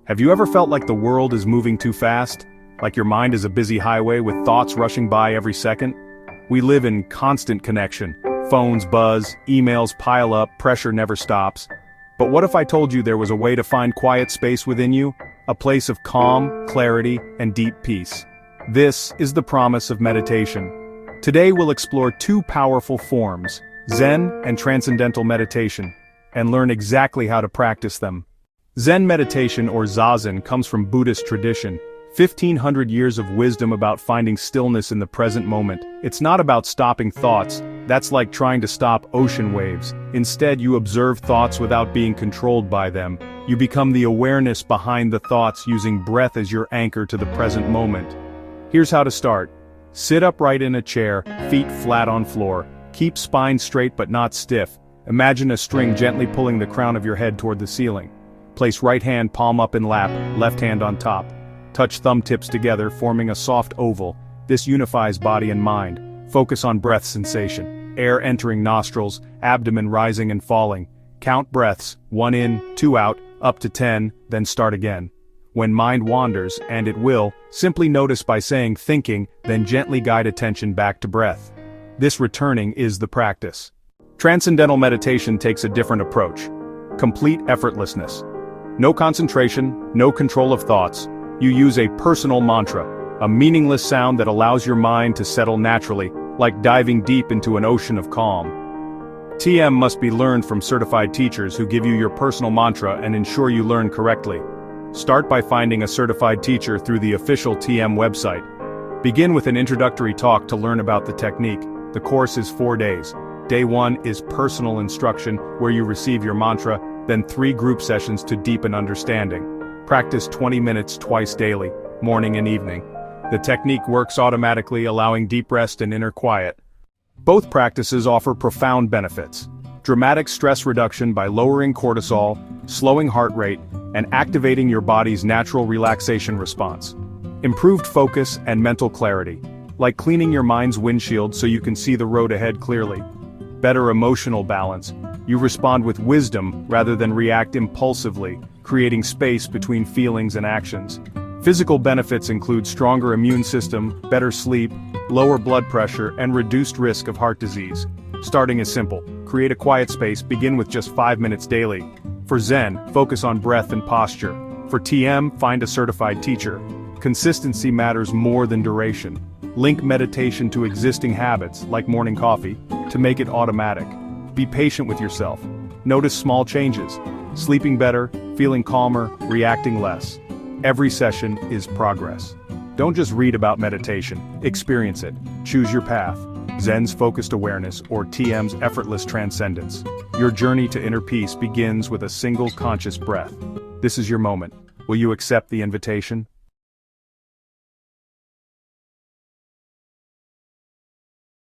Have you ever felt like the world is moving too fast? Like your mind is a busy highway with thoughts rushing by every second? We live in constant connection. Phones buzz, emails pile up, pressure never stops. But what if I told you there was a way to find quiet space within you? A place of calm, clarity, and deep peace. This is the promise of meditation. Today we'll explore two powerful forms, Zen and Transcendental Meditation, and learn exactly how to practice them. Zen meditation or Zazen comes from Buddhist tradition, 1500 years of wisdom about finding stillness in the present moment. It's not about stopping thoughts, that's like trying to stop ocean waves. Instead, you observe thoughts without being controlled by them. You become the awareness behind the thoughts using breath as your anchor to the present moment. Here's how to start. Sit upright in a chair, feet flat on floor. Keep spine straight but not stiff. Imagine a string gently pulling the crown of your head toward the ceiling. Place right hand palm up in lap, left hand on top. Touch thumb tips together, forming a soft oval. This unifies body and mind. Focus on breath sensation. Air entering nostrils, abdomen rising and falling. Count breaths, 1 in, 2 out, up to 10, then start again. When mind wanders, and it will, simply notice by saying thinking, then gently guide attention back to breath. This returning is the practice. Transcendental meditation takes a different approach. Complete effortlessness. No concentration, no control of thoughts. You use a personal mantra, a meaningless sound that allows your mind to settle naturally, like diving deep into an ocean of calm. TM must be learned from certified teachers who give you your personal mantra and ensure you learn correctly. Start by finding a certified teacher through the official TM website. Begin with an introductory talk to learn about the technique. The course is 4 days. Day 1 is personal instruction, where you receive your mantra, then 3 group sessions to deepen understanding. Practice 20 minutes twice daily, morning and evening. The technique works automatically, allowing deep rest and inner quiet. Both practices offer profound benefits. Dramatic stress reduction by lowering cortisol, slowing heart rate, and activating your body's natural relaxation response. Improved focus and mental clarity, like cleaning your mind's windshield so you can see the road ahead clearly. Better emotional balance. You respond with wisdom rather than react impulsively, creating space between feelings and actions. Physical benefits include stronger immune system, better sleep, lower blood pressure, and reduced risk of heart disease. Starting is simple. Create a quiet space, begin with just 5 minutes daily. For Zen, focus on breath and posture. For TM, find a certified teacher. Consistency matters more than duration. Link meditation to existing habits, like morning coffee, to make it automatic. Be patient with yourself. Notice small changes. Sleeping better, feeling calmer, reacting less. Every session is progress. Don't just read about meditation, experience it. Choose your path. Zen's focused awareness or TM's effortless transcendence. Your journey to inner peace begins with a single conscious breath. This is your moment. Will you accept the invitation?